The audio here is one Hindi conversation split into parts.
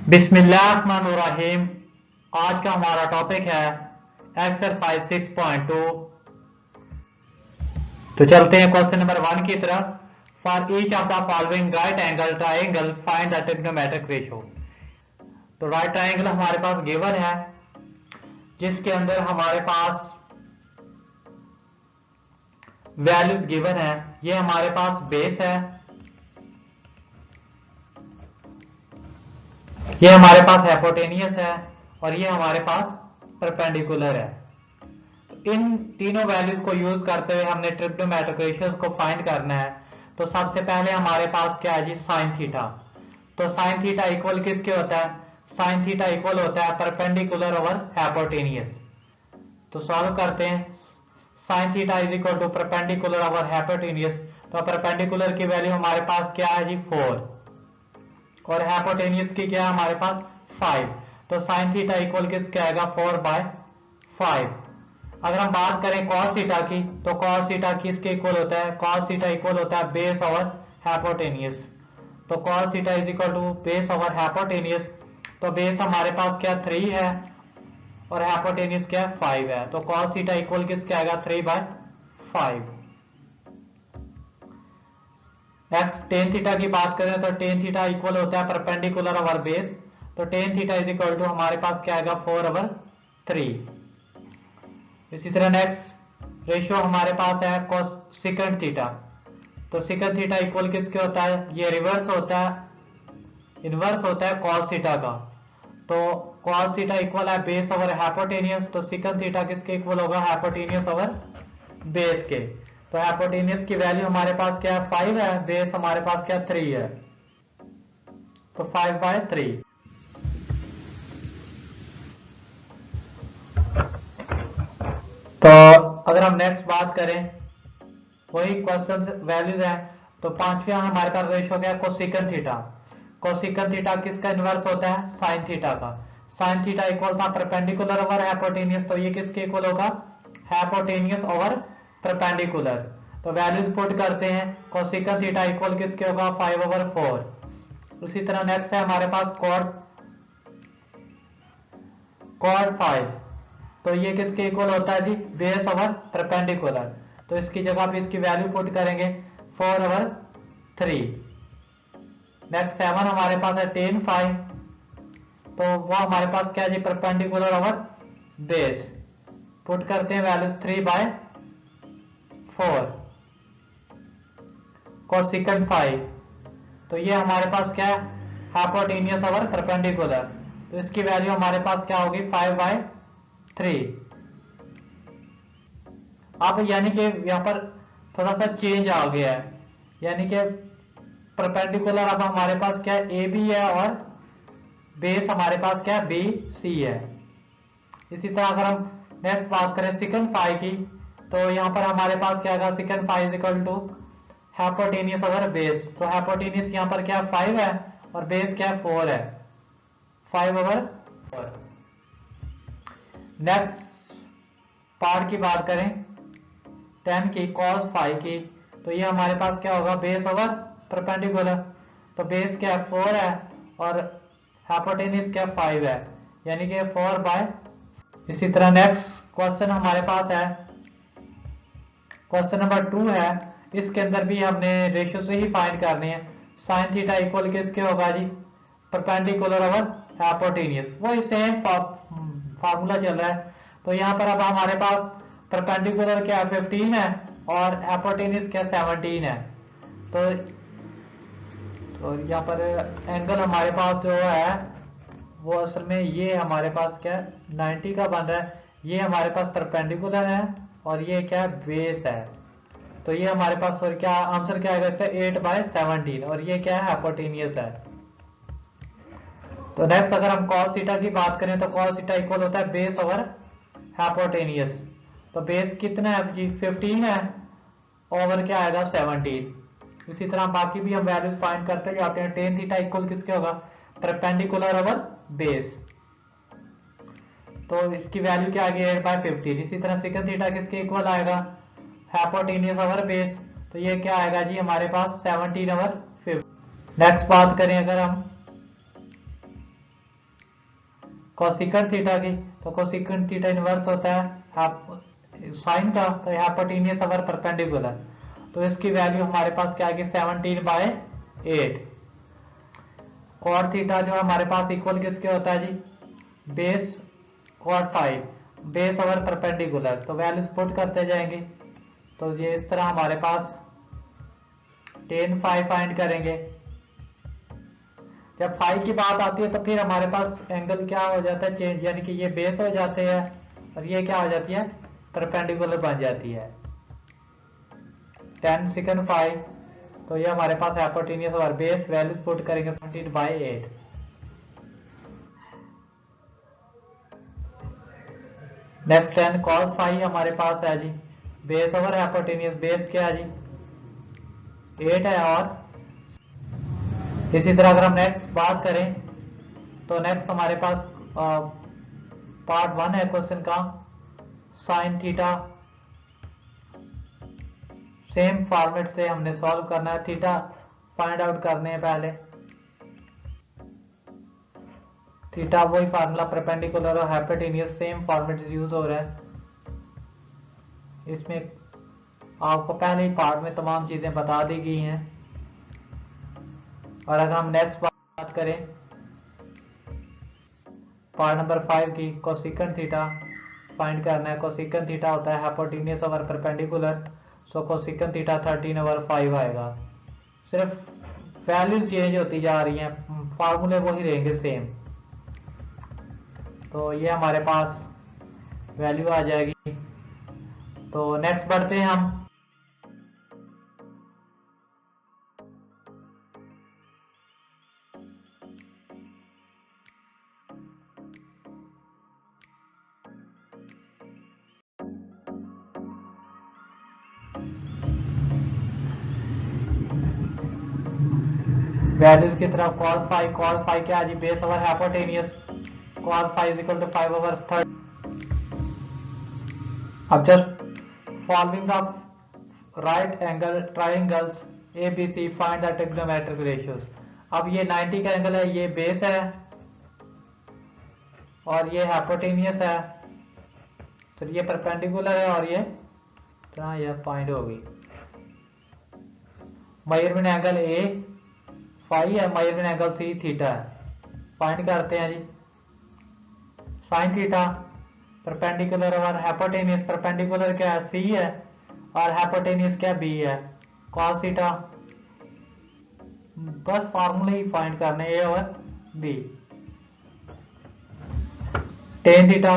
बिस्मिल्लाहिर्रहमानिर्रहीम। आज का हमारा टॉपिक है एक्सरसाइज 6.2। तो चलते हैं क्वेश्चन नंबर 1 की तरफ। For each of the following right angle triangle find the trigonometric ratio. तो राइट ट्राइंगल हमारे पास गिवन है, जिसके अंदर हमारे पास वैल्यूज गिवन है। ये हमारे पास बेस है, ये हमारे पास हाइपोटेनियस है और ये हमारे पास परपेंडिकुलर है। इन तीनों वैल्यूज को यूज करते हुए हमने ट्रिग्नोमेट्रिक रेशियोज को फाइंड करना है। तो सबसे पहले हमारे पास क्या है जी, साइन थीटा। तो साइन थीटा इक्वल किसके होता है? साइन थीटा इक्वल होता है परपेंडिकुलर ओवर हाइपोटेनियस। तो सॉल्व करते हैं। Sine theta is equal to perpendicular over hypotenuse. तो परपेंडिकुलर की वैल्यू हमारे पास क्या है जी, 4, और हाइपोटेनियस की क्या है हमारे पास 5। तो साइन थीटा इक्वल किसके आएगा, 4/5। अगर हम बात करें कॉस थीटा की, तो कॉस थीटा किसके इक्वल होता है? कॉस थीटा इक्वल होता है बेस ओवर हाइपोटेनियस। तो cos theta is equal to base over hypotenuse. तो बेस हमारे पास क्या 3 है और हाइपोटेनियस क्या 5 है। तो कॉस थीटा इक्वल किसके आएगा, 3/5। नेक्स्ट टेन थीटा की बात करें तो टेन थीटा इक्वल होता है परपेंडिकुलर ओवर बेस। तो tan theta is equal to हमारे पास क्या आएगा, 4/3। इसी तरह नेक्स्ट रेशियो हमारे पास है कोसेकेंट थीटा। तो सेकेंट थीटा इक्वल किसके होता है? ये रिवर्स होता है, इनवर्स होता है कॉस थीटा का। तो कॉस थीटा इक्वल है बेस ओवर हाइपोटेनियस। तो सेकेंट थीटा किसके इक्वल होगा, हाइपोटेनियस ओवर बेस के। तो हाइपोटेनियस की वैल्यू हमारे पास क्या है, 5 है, बेस हमारे पास क्या 3 है। तो 5/3। तो अगर हम नेक्स्ट बात करें, वही क्वेश्चन वैल्यूज है। तो पांचवा हमारे पास रेशियो क्या है, कोसेकेंट थीटा। कोसेकेंट थीटा किसका इनवर्स होता है, साइन थीटा का। साइन थीटा इक्वल था परपेंडिकुलर ओवर हाइपोटेनियस। तो ये किसके इक्वल होगा, हाइपोटेनियस ओवर परपेंडिकुलर। तो वैल्यूज पुट करते हैं। कोसेकेंट थीटा इक्वल किसके होगा, 5/4। उसी तरह नेक्स्ट है हमारे पास कॉट 5। तो ये किसके इक्वल होता है जी, बेस ओवर परपेंडिकुलर। तो इसकी जगह पे इसकी वैल्यू पुट करेंगे 4/3। नेक्स्ट 7 हमारे पास है टेन 5। तो वो हमारे पास क्या है जी, परपेंडिकुलर ओवर बेस। पुट करते हैं वैल्यूज 3/4। कोसेकेंट 5, तो ये हमारे पास क्या है, हाइपोटेनियस ओवर परपेंडिकुलर। तो इसकी वैल्यू हमारे पास क्या होगी, 5/3। अब यानी कि यहाँ पर थोड़ा सा चेंज आ गया है, यानी कि परपेंडिकुलर अब हमारे पास क्या है, ए बी है, और बेस हमारे पास क्या है, बी सी है। इसी तरह अगर हम नेक्स्ट बात करें सेकंड 5 की, तो यहाँ पर हमारे पास क्या है, second 5 is equal to hypotenuse over base. तो हाइपोटेनियस यहाँ पर क्या 5 है और बेस क्या 4 है, 5/4। नेक्स्ट पार्ट की बात करें 10 की, cos 5 की, तो ये हमारे पास क्या होगा, बेस ओवर परपेंडिकुलर। तो बेस क्या 4 है और हाइपोटेनियस क्या 5 है, यानी कि 4/। इसी तरह नेक्स्ट क्वेश्चन हमारे पास है क्वेश्चन नंबर 2 है। इसके अंदर भी हमने रेशियो से ही फाइंड करनी है। साइन थीटा इक्वल किसके होगा जी, परपेंडिकुलर ओवर हाइपोटेनियस। वही सेम फार्मूला चल रहा है। तो यहाँ पर अब हमारे पास परपेंडिकुलर क्या 15 है और हाइपोटेनियस क्या 17 है। तो यहाँ पर एंगल हमारे पास जो है वो असल में ये हमारे पास क्या 90 का बन रहा है। ये हमारे पास परपेंडिकुलर है और ये क्या बेस है। तो ये हमारे पास सॉरी क्या आंसर क्या आएगा इसका, 8/17, और ये क्या है, हाइपोटेनियस है। तो नेक्स्ट अगर हम cos थीटा की बात करें तो cos थीटा इक्वल होता है बेस ओवर हाइपोटेनियस। तो बेस कितना है जी, 15 है, ओवर क्या आएगा 17। इसी तरह बाकी भी हम वैल्यूज फाइंड करते जाते हैं। टेन थीटा इक्वल किसके होगा, परपेंडिकुलर ओवर बेस। तो इसकी वैल्यू क्या आ गई, 8/15। इसी तरह सेकंड थीटा किसके इक्वल आएगा, हाइपोटेनियस ओवर बेस। तो ये क्या आएगा जी हमारे पास 17/15। नेक्स्ट बात करें अगर हम कोसिकेंट थीटा की, तो कोसिकेंट थीटा इनवर्स होता है साइन का, तो हाइपोटेन्यूस ओवर परपेंडिकुलर, तो इसकी वैल्यू हमारे पास क्या आएगी 17/8। कॉट थीटा जो हमारे पास इक्वल किसके होता है जी, base cot 5 base over perpendicular, तो वैल्यूज पुट करते जाएंगे, तो ये इस तरह हमारे पास 10/5 फाइंड करेंगे। जब 5 की बात आती है तो फिर हमारे पास एंगल क्या हो जाता है चेंज, यानी कि ये बेस हो जाते हैं और ये क्या हो जाती है परपेंडिकुलर बन जाती है। 10 सेकंड 5, तो ये हमारे पास हाइपोटेन्यूस और बेस वैल्यूज पुट करेंगे 17/8। नेक्स्ट 10 cos 5 हमारे पास है जी, बेस ओवर हाइपोटेन्यूस, बेस क्या है जी 8 है। और इसी तरह अगर हम नेक्स्ट बात करें तो नेक्स्ट हमारे पास पार्ट 1 है क्वेश्चन का, साइन थीटा। सेम फॉर्मेट से हमने सॉल्व करना है, थीटा फाइंड आउट करने हैं पहले। थीटा वही फार्मूला परपेंडिकुलर और हाइपोटेन्यूस सेम फॉर्मेट यूज हो रहा है। इसमें आपको पहले ही पार्ट में तमाम चीजें बता दी गई हैं। और अगर हम नेक्स्ट बात करें पार्ट नंबर 5 की, कोसिकेंट थीटा फाइंड करना है। कोसिकेंट थीटा होता है हाइपोटेन्यूस ओवर परपेंडिकुलर, सो कोसिकेंट थीटा 13/5 आएगा। सिर्फ वैल्यूज चेंज होती जा रही हैं, फार्मूले वही रहेंगे सेम, तो ये हमारे पास वैल्यू आ जाएगी। तो नेक्स्ट बढ़ते हैं हम। वैल्यूज की तरफ cos 5 क्या है जी, बेस ओवर हाइपोटेन्यूस, cos 5 = 5/3। अब just following the right angle triangles ABC find the trigonometric ratios. अब ये 90 का एंगल है, ये बेस है और ये हाइपोटेन्यूस है, तो ये परपेंडिकुलर है और ये पॉइंट होगी। मेजरमेंट एंगल A फाई है, मेजरमेंट एंगल C थीटा है। फाइंड करते हैं जी। साइन थीटा परपेंडिकुलर और हाइपोटेन्यूस, परपेंडिकुलर क्या है C है और हाइपोटेन्यूस क्या B है, cos थीटा। बस फार्मूले ही फाइंड करने A और B। टेन थीटा,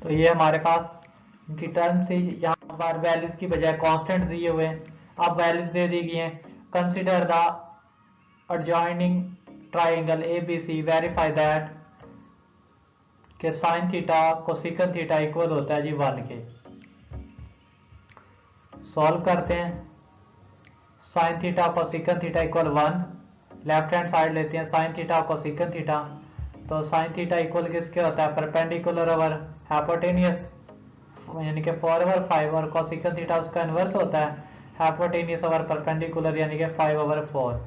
तो ये हमारे पास इनकी टर्म्स ही यहाँ पर वैल्यूज की बजाय कांस्टेंट दिए हुए हैं, अब वैल्यूज दे दी गई हैं। Consider the adjoining triangle ABC, verify that के sine theta cosecant theta equal होता है जी 1 के। सॉल्व करते हैं। Sine theta cosecant theta equal 1, left hand side लेते हैं साइन थीटा कोसिकेंट थीटा, तो साइन थीटा इक्वल किसके होता है परपेंडिकुलर ओवर हाइपोटेन्यूस यानी कि 4/5 और कोसिकेंट थीटा उसका इनवर्स होता है हाइपोटेन्यूस ओवर परपेंडिकुलर यानी कि 5/4।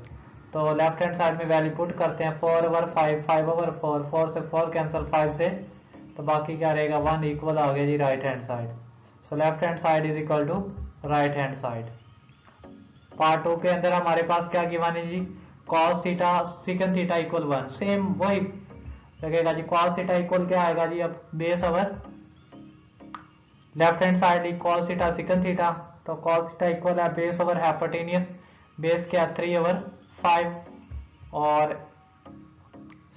तो लेफ्ट हैंड साइड में वैल्यू पुट करते हैं 4/5 5/4, 4 से 4 कैंसिल 5 से, तो बाकी क्या रहेगा 1 इक्वल आ गया जी right hand side. So left hand side is equal to right hand side. Part 2 के अंदर हमारे पास क्या गिवन है जी, cos theta secant theta equal 1, same वही लगेगा जी। cos थीटा इक्वल क्या आएगा जी, अब base over left hand side cos theta secant theta, तो cos थीटा इक्वल है बेस ओवर हाइपोटेन्यूस, बेस क्या 3/5 और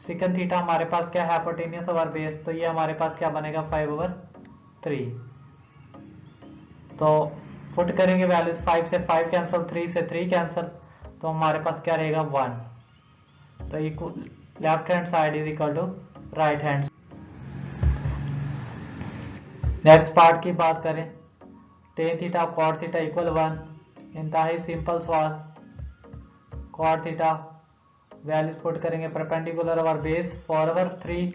सेकंड थीटा हमारे पास क्या है हाइपोटेन्यूस ओवर बेस, तो ये हमारे पास क्या बनेगा 5/3। तो पुट करेंगे वैल्यूज 5 से 5 कैंसिल, 3 से 3 कैंसिल, तो हमारे पास क्या रहेगा 1। तो equal left hand side is equal to right hand. Next part की बात करें, tan theta cot theta equal 1, इंतहाई सिंपल सवाल। कॉट थीटा वैल्यूज पुट करेंगे perpendicular over base 4/3,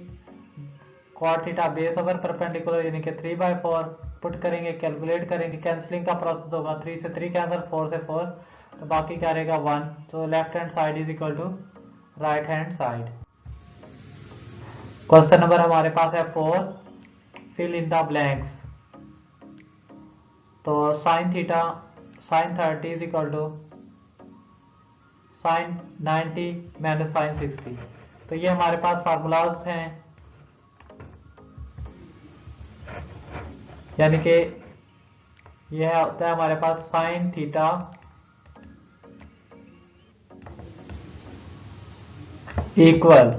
cot theta base over perpendicular यानी कि 3/4 पुट करेंगे, कैलकुलेट करेंगे, कैंसलिंग का प्रोसेस होगा, 3 से 3 कैंसिल, 4 से 4, तो बाकी क्या रहेगा 1। तो left hand side is equal to right hand side. Question number हमारे पास है 4, फिल इन द ब्लैंक्स। तो sine theta sine 30 is equal to sine 90 minus sine 60। तो ये हमारे पास फार्मूलाज हैं, यानी कि यह होता है हमारे पास sine theta equal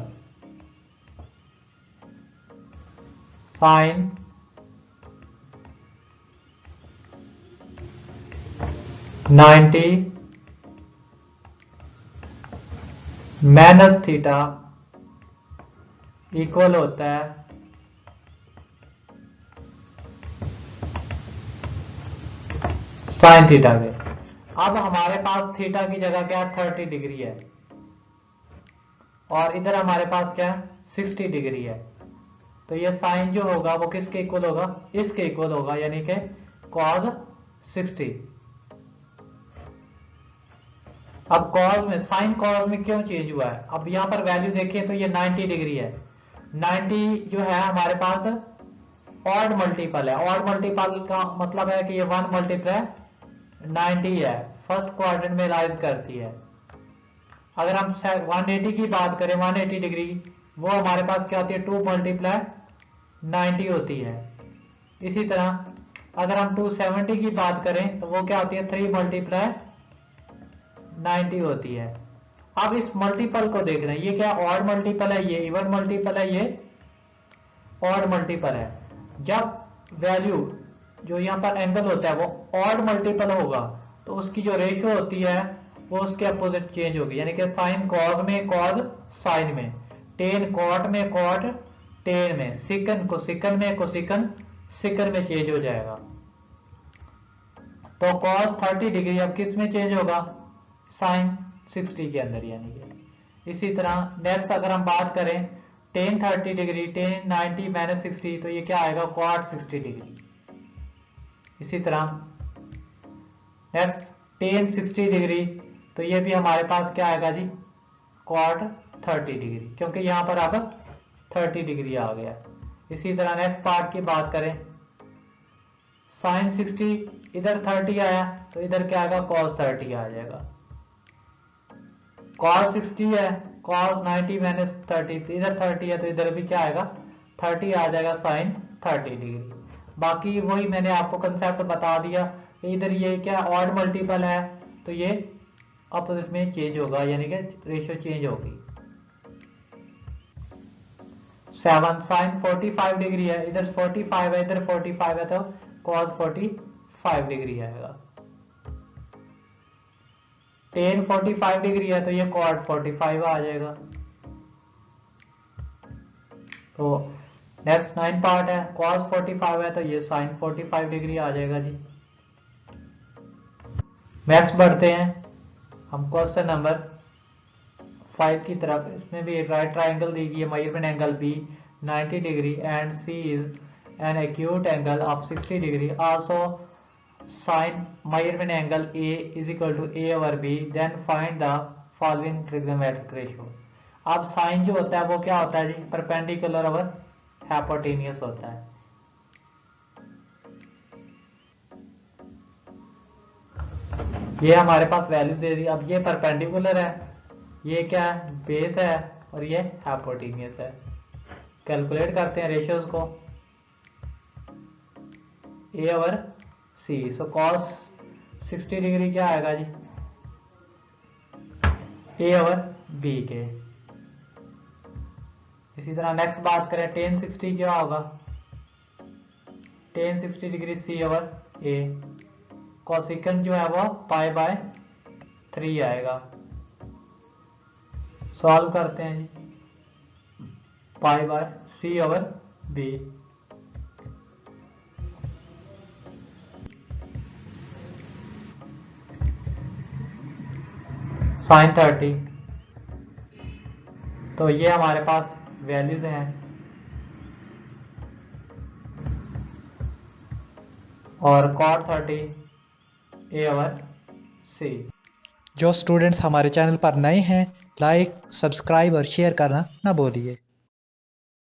sine 90 minus theta equal होता है साइन थीटा के। अब हमारे पास थीटा की जगह क्या 30 डिग्री है और इधर हमारे पास क्या 60 डिग्री है। तो ये साइन जो होगा वो किसके इक्वल होगा, इसके इक्वल होगा, यानी कि cos 60। अब cos में साइन cos में क्यों चेंज हुआ है, अब यहां पर वैल्यू देखिए तो ये 90 डिग्री है। 90 जो है हमारे पास ऑड मल्टीपल है। ऑड मल्टीपल का मतलब है कि ये 1 मल्टीप्लाई 90 है, फर्स्ट क्वाड्रेंट में राइज करती है। अगर हम 180 की बात करें 180 डिग्री, वो हमारे पास क्या होती है 2 मल्टीप्लाई 90 होती है। इसी तरह अगर हम 270 की बात करें तो वो क्या होती है 3 मल्टीप्लाई 90 होती है। अब इस मल्टीपल को देख रहे हैं, ये क्या ऑड मल्टीपल है, ये इवन मल्टीपल है, ये ऑड मल्टीपल है। जब वैल्यू जो यहाँ पर एंगल होता है वो ऑड मल्टीपल होगा तो उसकी जो रेशियो होती है वो उसके अपोजिट चेंज होगी, यानी कि साइन कॉस में कॉस साइन में, टेन कॉट में कॉट टेन में, सिकन को सिकन में कोसिकन सिकन में चेंज हो जाएगा। तो कॉस 30 डिग्री अब किस में चेंज होगा, साइन 60 के अंदर, यानी कि इसी तरह नेक्स्ट अगर हम बात करें टेन 30 डिग्री टेन 90 माइनस 60 तो ये क्या आएगा कॉट 60 डिग्री। इसी तरह नेक्स्ट टेन 60 डिग्री तो ये भी हमारे पास क्या आएगा जी कॉट 30 डिग्री, क्योंकि यहां पर अब 30 डिग्री आ गया। इसी तरह नेक्स्ट पार्ट की बात करें साइन 60 इधर 30 आया तो इधर क्या आएगा कॉस 30 आ जाएगा। कॉस 60 है कॉस 90 माइनस 30 तो इधर 30 है तो इधर भी क्या आएगा 30 आ जाएगा साइन 30 डिग्री। बाकी वही मैंने आपको कंसेप्ट बता दिया, इधर ये क्या ऑड मल्टीपल है तो ये अपोजिट में चेंज होगा, यानी कि रेशियो चेंज होगी। 7 साइन 45 डिग्री है, इधर 45 है इधर 45 है तो कॉस 45 डिग्री आएगा। टेन 45 डिग्री है तो ये कॉट 45 आ जाएगा। तो नेक्स्ट 9 पार्ट है कॉस 45 है तो ये साइन 45 डिग्री आ जाएगा जी। नेक्स्ट बढ़ते हैं हम क्वेश्चन नंबर 5 की तरफ। इसमें भी एक राइट ट्राइंगल दी गई है, measurement angle B 90 degree and C is an acute angle of 60 degree. Also sine measurement angle A is equal to A over B, then find the following trigonometric ratio. अब साइन जो होता है वो क्या होता है जी परपेंडिकुलर ओवर हाइपोटेन्यूस होता है। ये हमारे पास वैल्यूज दे दी। अब ये परपेंडिकुलर है, ये क्या है बेस है और ये हाइपोटेन्यूस है। कैलकुलेट करते हैं रेशियोज को, ए ओवर सी। सो कॉस 60 डिग्री क्या आएगा जी ए ओवर बी के। इसी तरह नेक्स्ट बात करें टेन 60 क्या होगा टेन 60 डिग्री सी ओवर ए। कोसिकन जो है वो पाई बाय 3 आएगा। सॉल्व करते हैं जी pi by c over b. Sine 30 तो ये हमारे पास वैल्यूज हैं और कॉट 30 ए ओवर सी। जो स्टूडेंट्स हमारे चैनल पर नए हैं लाइक, सब्सक्राइब और शेयर करना ना भूलिए।